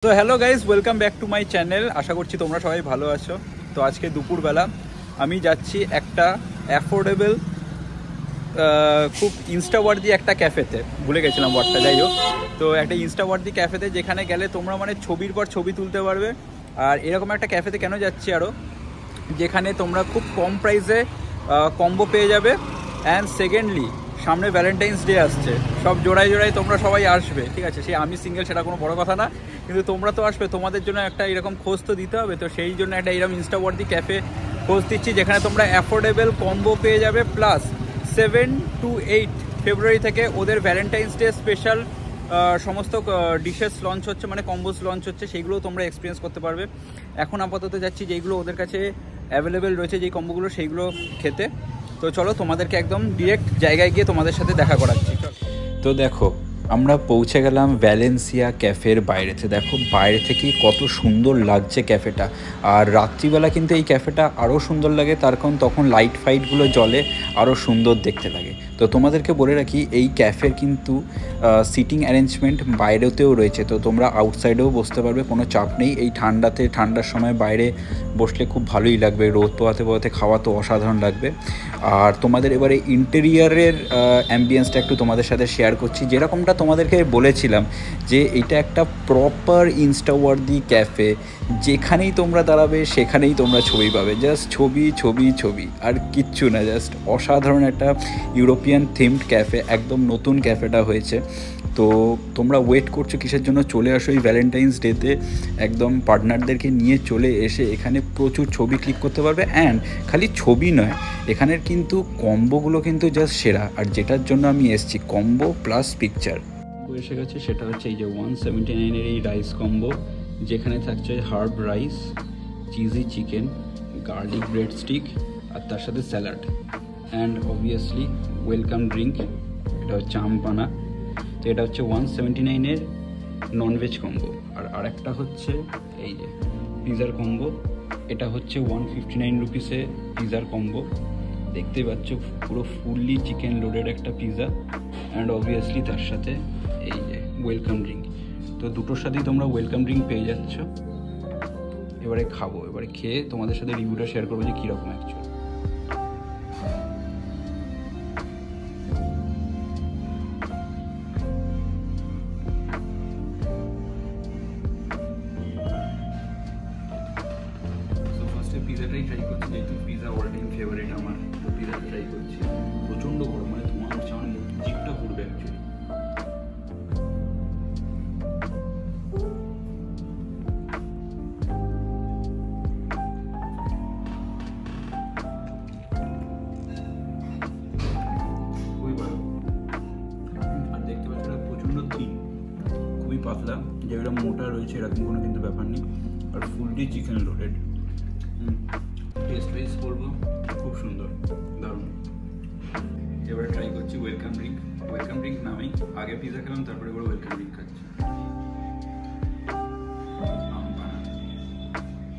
তো hello guys, welcome back to my channel. আশা করছি তোমরা সবাই ভালো আছো। তো আজকে দুপুরবেলা আমি যাচ্ছি একটা অ্যাফোর্ডেবল খুব ইনস্টাওয়ার্দি একটা ক্যাফেতে, ভুলে গেছিলাম ওয়ার্ডটা, যাই হোক। তো একটা ইনস্টাওয়ার্দি ক্যাফেতে যেখানে গেলে তোমরা মানে ছবির পর ছবি তুলতে পারবে। আর এরকম একটা ক্যাফেতে কেন যাচ্ছি আরও, যেখানে তোমরা খুব কম প্রাইসে কম্বো পেয়ে যাবে। অ্যান্ড সেকেন্ডলি সামনে ভ্যালেন্টাইন্স ডে আসছে, সব জোড়ায় জোড়ায় তোমরা সবাই আসবে, ঠিক আছে। সে আমি সিঙ্গেল সেটা কোনো বড় কথা না, কিন্তু তোমরা তো আসবে, তোমাদের জন্য একটা এরকম খোঁজ তো দিতে হবে। তো সেই জন্য একটা এরকম ইনস্টাওয়ার্দি ক্যাফে খোঁজ দিচ্ছি, যেখানে তোমরা অ্যাফোর্ডেবল কম্বো পেয়ে যাবে। প্লাস 7 to 8 ফেব্রুয়ারি থেকে ওদের ভ্যালেন্টাইন্স ডে স্পেশাল সমস্ত ডিশেস লঞ্চ হচ্ছে, মানে কম্বোস লঞ্চ হচ্ছে, সেইগুলো তোমরা এক্সপিরিয়েন্স করতে পারবে। এখন আপাতত যাচ্ছি যেইগুলো ওদের কাছে অ্যাভেলেবেল রয়েছে, যেই কম্বোগুলো, সেইগুলো খেতে। তো চলো তোমাদেরকে একদম ডিরেক্ট জায়গায় গিয়ে তোমাদের সাথে দেখা করাচ্ছি। তো দেখো, আমরা পৌঁছে গেলাম ভ্যালেন্সিয়া ক্যাফের বাইরেতে। দেখো বাইরে থেকে কত সুন্দর লাগছে ক্যাফেটা। আর রাত্রিবেলা কিন্তু এই ক্যাফেটা আরও সুন্দর লাগে, তার কারণ তখন লাইট ফাইটগুলো জ্বলে, আরও সুন্দর দেখতে লাগে। তো তোমাদেরকে বলে রাখি, এই ক্যাফের কিন্তু সিটিং অ্যারেঞ্জমেন্ট বাইরেতেও রয়েছে, তো তোমরা আউটসাইডেও বসতে পারবে, কোনো চাপ নেই। এই ঠান্ডার সময় বাইরে বসলে খুব ভালোই লাগবে, রোদ পোহাতে পোহাতে খাওয়া তো অসাধারণ লাগবে। আর তোমাদের এবারে ইন্টেরিয়ারের অ্যাম্বিয়েন্সটা একটু তোমাদের সাথে শেয়ার করছি। যেরকমটা তোমাদেরকে বলেছিলাম যে এটা একটা প্রপার ইনস্টাওয়ার্দি ক্যাফে, যেখানেই তোমরা দাঁড়াবে সেখানেই তোমরা ছবি পাবে, জাস্ট ছবি ছবি ছবি, আর কিচ্ছু না। জাস্ট অসাধারণ একটা ইউরোপিয়ান থিমড ক্যাফে, একদম নতুন ক্যাফেটা হয়েছে। তো তোমরা ওয়েট করছো কিসের জন্য? চলে আসো এই ভ্যালেন্টাইন্স ডেতে, একদম পার্টনারদেরকে নিয়ে চলে এসে এখানে প্রচুর ছবি ক্লিক করতে পারবে। অ্যান্ড খালি ছবি নয়, এখানের কিন্তু কম্বোগুলো কিন্তু জাস্ট সেরা। আর যেটার জন্য আমি এসেছি, কম্বো প্লাস পিকচার এসে গেছে, সেটা হচ্ছে এই যে 179-এর এই রাইস কম্বো, যেখানে থাকছে herb rice, cheesy chicken, garlic bread stick, আর তার সাথে salad, and obviously welcome drink. এটা হচ্ছে আমপানা। তো এটা হচ্ছে 179-এর ননভেজ কম্বো। আর আরেকটা হচ্ছে এই যে পিজার কম্বো, এটা হচ্ছে 159 রুপিসে পিজার কম্বো। দেখতেই পাচ্ছ পুরো ফুললি চিকেন লোডেড একটা পিজা, অ্যান্ড অবভিয়াসলি তার সাথে এই যে ওয়েলকাম ড্রিঙ্ক। তো দুটোর সাথেই তোমরা ওয়েলকাম ড্রিঙ্ক পেয়ে যাচ্ছ। এবারে খাবো, এবারে খেয়ে তোমাদের সাথে রিভিউটা শেয়ার করবো যে কীরকম অ্যাকচুয়ালি। পিজাটাই ট্রাই করছি, যেহেতু পিজা অল টাইম ফেভারিট আমার। তো পিজা ট্রাই করছি। প্রচণ্ড গরম, মানে তোমার হচ্ছে আমার জিভটা পুড়বে অ্যাকচুয়ালি। খুবই ভালো। আর দেখতে পাচ্ছি এটা প্রচণ্ড থিন, খুবই পাতলা, যেগুলো মোটা রয়েছে এরকম কোনো কিন্তু ব্যাপার নেই। আর ফুললি চিকেন লোডেড। টেস্ট করবো, খুব সুন্দর, দারুণ। এবারে ট্রাই করছি ওয়েলকাম ড্রিঙ্ক। ওয়েলকাম ড্রিঙ্ক নামেই, আগে পিজা খেলাম, তারপরে এবার ওয়েলকাম ড্রিঙ্ক খাচ্ছি।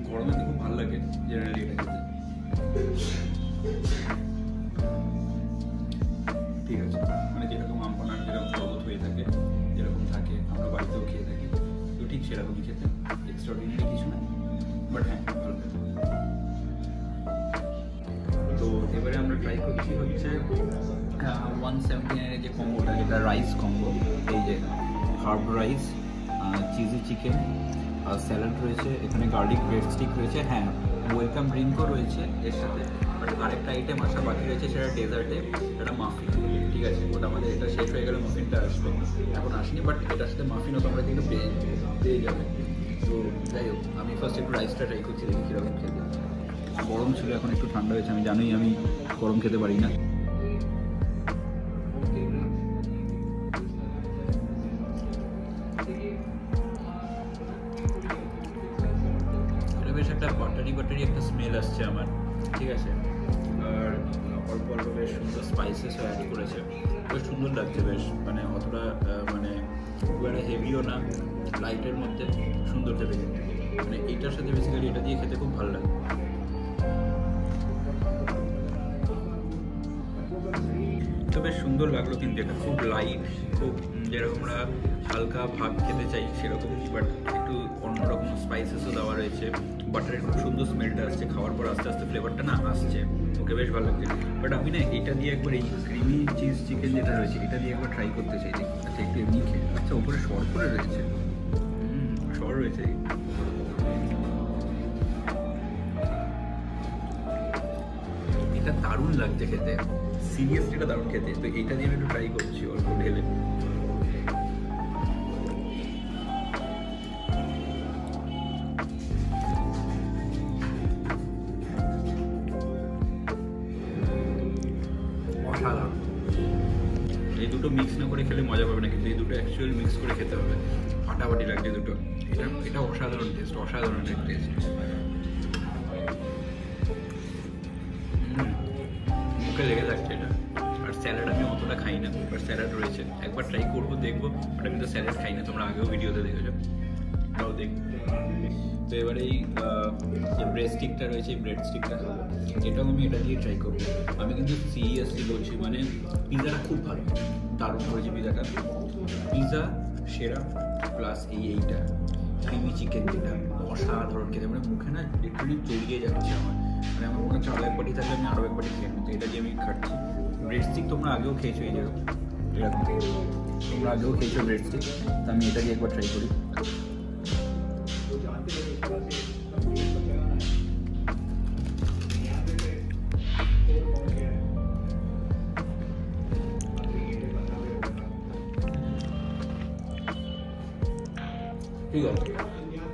গরমে তো খুব ভালো লাগে জেনারেলি এটা খেতে। ঠিক আছে, মানে যেরকম আমপানার যেরকম শরবত হয়ে থাকে, যেরকম থাকে, আমরা বাড়িতেও খেয়ে থাকি, তো ঠিক সেরকমই খেতে, এক্সট্রাঅর্ডিনারি কিছু না, বাট হ্যাঁ ভালো খেতে। তো এবারে আমরা ট্রাই করছি হচ্ছে 179-এর যে কম্বোটা, যেটা রাইস কম্বো। এই যে হার্ব রাইস, চিজি চিকেন, আর স্যালাড রয়েছে, এখানে গার্লিক ব্রেড স্টিক রয়েছে, হ্যাঁ ওয়েলকাম ড্রিঙ্কও রয়েছে এর সাথে। বাট আরেকটা আইটেম আসা বাকি রয়েছে, সেটা ডেজার্টে, সেটা মাফিন। ঠিক আছে, ওটা আমাদের এটা শেষ হয়ে গেলে মাফিনটা আসবে, এখন আসেনি, বাট এটার সাথে মাফিনও তোমরা কিন্তু পেয়ে যাবে। তো যাই হোক, আমি ফার্স্ট একটু রাইসটা ট্রাই করছি, দেখি কীরকম খেতে। গরম ছিল, এখন একটু ঠান্ডা হয়েছে, আমি জানোই আমি গরম খেতে পারি না। এটা বেশ একটা বাটারি একটা স্মেল আসছে আমার, ঠিক আছে। আর অল্প অল্প বেশ সুন্দর স্পাইসেসও অ্যাড করেছে, বেশ সুন্দর লাগছে, বেশ মানে অতটা মানে খুব একটা হেভিও না, লাইটের মধ্যে সুন্দর খেতে কিন্তু। মানে এইটার সাথে বেসিক্যালি এটা দিয়ে খেতে খুব ভালো লাগে। তো বেশ সুন্দর লাগলো কিন্তু, এটা খুব লাইট, খুব যেরকম আমরা হালকা ভাত খেতে চাই সেরকম, বাট একটু অন্যরকম স্পাইসেসও দেওয়া রয়েছে। বাটারের খুব সুন্দর স্মেলটা আসছে, খাওয়ার পর আস্তে আস্তে ফ্লেভারটা না আসছে, ওকে বেশ ভালো লাগছে। বাট আমি না এটা দিয়ে একবার এই ক্রিমি চিজ চিকেন যেটা রয়েছে এটা দিয়ে একবার ট্রাই করতে চাই। আচ্ছা একটু এমনি খেয়ে, আচ্ছা ওপরে সর করে রয়েছে, সর রয়েছে। এটা দারুণ লাগছে খেতে, সিরিয়াসলি এটা দারুণ খেতে। তো এইটা দিয়ে আমি একটু ট্রাই করছি অল্প ঢেলে। অসাধারণ। এই দুটো মিক্স না করে খেলে মজা পাবে না, কিন্তু এই দুটো অ্যাকচুয়াল মিক্স করে খেতে হবে। ফাটাফাটি লাগছে দুটো। এটা অসাধারণ টেস্ট, অসাধারণ টেস্ট। মুখে লেগে থাকছে এটা। আর স্যালাড আমি অতটা খাই না, বাট স্যালাড রয়েছে, একবার ট্রাই করবো, দেখবো। বাট আমি তো স্যালাড খাই না, তোমরা আগেও ভিডিওতে দেখেছো, তাও দেখ। তো এবারে এই যে ব্রেড স্টিকটা রয়েছে, এই ব্রেড স্টিকটা খাবো, এটাও আমি এটা দিয়ে ট্রাই করবো। আমি কিন্তু সিরিয়াসলি বলছি, মানে পিৎজাটা খুব ভালো, দারুণ করেছে পিৎজাটা। পিৎজা সেরা, প্লাস এইটা ক্রিমি চিকেন যেটা অসাধারণ খেতে, মানে মুখে না লিটারালি জড়িয়ে যাচ্ছে আমার। মানে আমার মনে হচ্ছে আরও এক বাটি থাকলে আমি আরও এক বাটি খেয়ে নিতে। এটা দিয়ে আমি খাচ্ছি। ব্রেড স্টিক তোমরা আগেও খেয়েছো, এই যেরকম এরকম তোমরা আগেও খেয়েছো ব্রেড স্টিক, তো আমি এটা দিয়ে একবার ট্রাই করি। ঠিক আছে,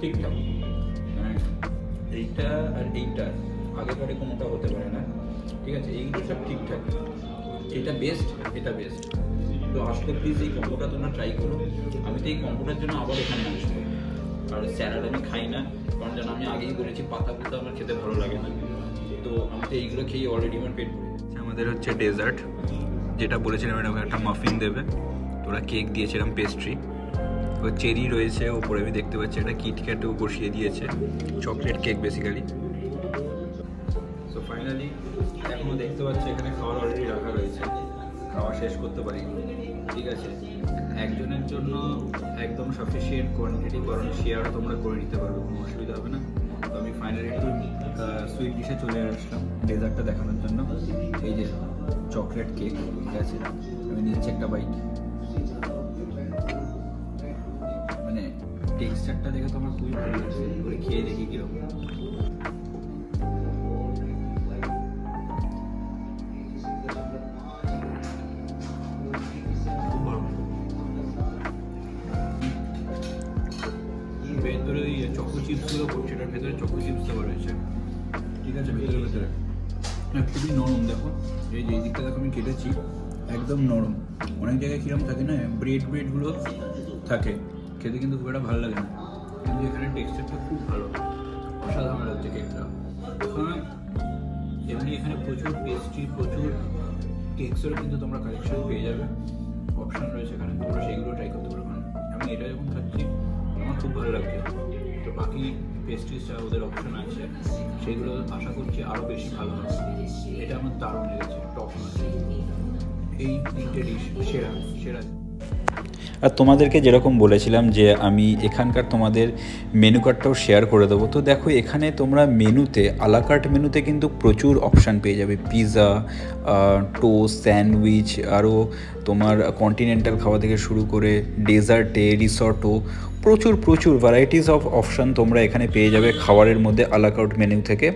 ঠিকঠাক। এইটা আর এইটা আগেবারে কোনোটা হতে পারে না, ঠিক আছে, এইগুলো সব ঠিকঠাক। এটা বেস্ট, এটা বেস্ট। তো আসলে প্লিজ এই কম্বোটা তোমরা ট্রাই করো। আমি তো এই কম্বোটার জন্য আবার এখানে আসবো। আর স্যালাড আমি খাই না, কারণ যেন আমি আগেই বলেছি পাতা পুতা আমার খেতে ভালো লাগে না। তো আমি তো এইগুলো খেয়ে অলরেডি আমার পেট ভরে যাচ্ছে। আমাদের হচ্ছে ডেজার্ট, যেটা বলেছিলাম এরকম একটা মাফিন দেবে, ওরা কেক দিয়েছে এরকম পেস্ট্রি, ও চেরি রয়েছে ওপরে, আমি দেখতে পাচ্ছি একটা কিটক্যাটও বসিয়ে দিয়েছে, chocolate cake basically. So finally এখনও দেখতে পাচ্ছি এখানে খাবার অলরেডি রাখা রয়েছে, খাওয়া শেষ করতে পারি, ঠিক আছে। একজনের জন্য একদম সাফিসিয়েন্ট কোয়ান্টিটি, কারণ শেয়ারও তোমরা করে নিতে পারবে, কোনো অসুবিধা হবে না। তো আমি ফাইনালি একটু সুইট ডিশে চলে আসলাম ডেজার্টটা দেখানোর জন্য। এই যে চকলেট কেক, ঠিক আছে, আমি নিচ্ছি একটা বাইট। মানে টেক্সচারটা দেখে তো আমার খুবই ভালো লাগছে, করে খেয়ে দেখি কীরকম। ভেতরে ওই চকো চিপসগুলো করছে, এটার ভেতরে চকো চিপস দেওয়া রয়েছে, ঠিক আছে, ভেতরে ভেতরে খুবই নরম। দেখো এই যে দিকটা দেখো আমি কেটেছি, একদম নরম। অনেক জায়গায় কিরকম থাকে না, ব্রেডগুলো থাকে, খেতে কিন্তু খুব একটা ভালো লাগে না, কিন্তু এখানে টেক্সচারটা খুব ভালো, অসাধারণ লাগছে কেকটা। এমনি এখানে প্রচুর পেস্ট্রি, প্রচুর কেকসেরও কিন্তু তোমরা কালেকশন পেয়ে যাবে, অপশান রয়েছে এখানে, তোমরা সেইগুলো ট্রাই করতে পারবে। আমি এটা যখন খাচ্ছি আমার খুব ভালো লাগছে। তো বাকি পেস্ট্রিজ যা ওদের অপশান আছে সেগুলো আশা করছি আরও বেশি ভালো হবে। এটা আমার দারুণ লেগেছে, টপ নচ। এই তিনটে ডিশ সেরা সেরা। আর তোমাদেরকে যেরকম বলেছিলাম যে আমি এখানকার তোমাদের মেনু কার্ডটাও শেয়ার করে দেবো। তো দেখো এখানে তোমরা মেনুতে আলাকার্ট মেনুতে কিন্তু প্রচুর অপশান পেয়ে যাবে, পিৎজা, টোস্ট, স্যান্ডউইচ, আরও তোমার কন্টিনেন্টাল খাওয়া থেকে শুরু করে ডেজার্টে, রিসর্টও প্রচুর ভ্যারাইটিস অফ অপশান তোমরা এখানে পেয়ে যাবে খাবারের মধ্যে আলাকার্ট মেনু থেকে।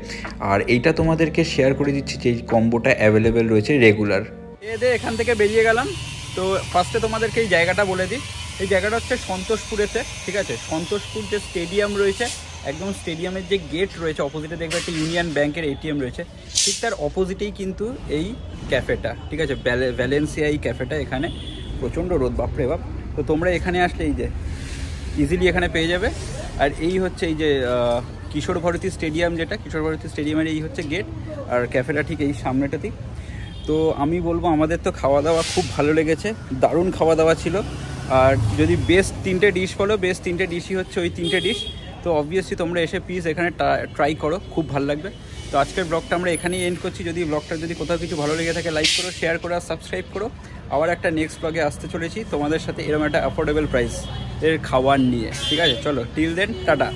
আর এইটা তোমাদেরকে শেয়ার করে দিচ্ছি যে কম্বোটা অ্যাভেলেবেল রয়েছে রেগুলার। এখান থেকে বেরিয়ে গেলাম। তো ফার্স্টে তোমাদেরকে এই জায়গাটা বলে দিই, এই জায়গাটা হচ্ছে সন্তোষপুরেতে, ঠিক আছে। সন্তোষপুর যে স্টেডিয়াম রয়েছে, একদম স্টেডিয়ামের যে গেট রয়েছে অপোজিটে দেখবে একটা ইউনিয়ন ব্যাংকের এটিএম রয়েছে, ঠিক তার অপোজিটেই কিন্তু এই ক্যাফেটা, ঠিক আছে, ভ্যালেন্সিয়া এই ক্যাফেটা। এখানে প্রচণ্ড রোদ, বাপরে বাপ। তো তোমরা এখানে আসলে এই যে ইজিলি এখানে পেয়ে যাবে। আর এই হচ্ছে এই যে কিশোর ভারতী স্টেডিয়াম, যেটা কিশোর ভারতী স্টেডিয়ামের এই হচ্ছে গেট, আর ক্যাফেটা ঠিক এই সামনেটাতেই। তো আমি বলবো আমাদের তো খাওয়া দাওয়া খুব ভালো লেগেছে, দারুণ খাওয়া দাওয়া ছিল। আর যদি বেস্ট তিনটে ডিশ বলো, বেস্ট তিনটে ডিশই হচ্ছে ওই তিনটে ডিশ। তো অবভিয়াসলি তোমরা এসে প্লিজ এখানে ট্রাই করো, খুব ভালো লাগবে। তো আজকের ব্লগটা আমরা এখানেই এন্ড করছি। যদি ব্লগটা যদি কোথাও কিছু ভালো লেগে থাকে লাইক করো, শেয়ার করো আর সাবস্ক্রাইব করো। আবার একটা নেক্সট ব্লগে আসতে চলেছি তোমাদের সাথে এরকম একটা অ্যাফোর্ডেবল প্রাইস এর খাবার নিয়ে। ঠিক আছে, চলো টিল দেন টাটা।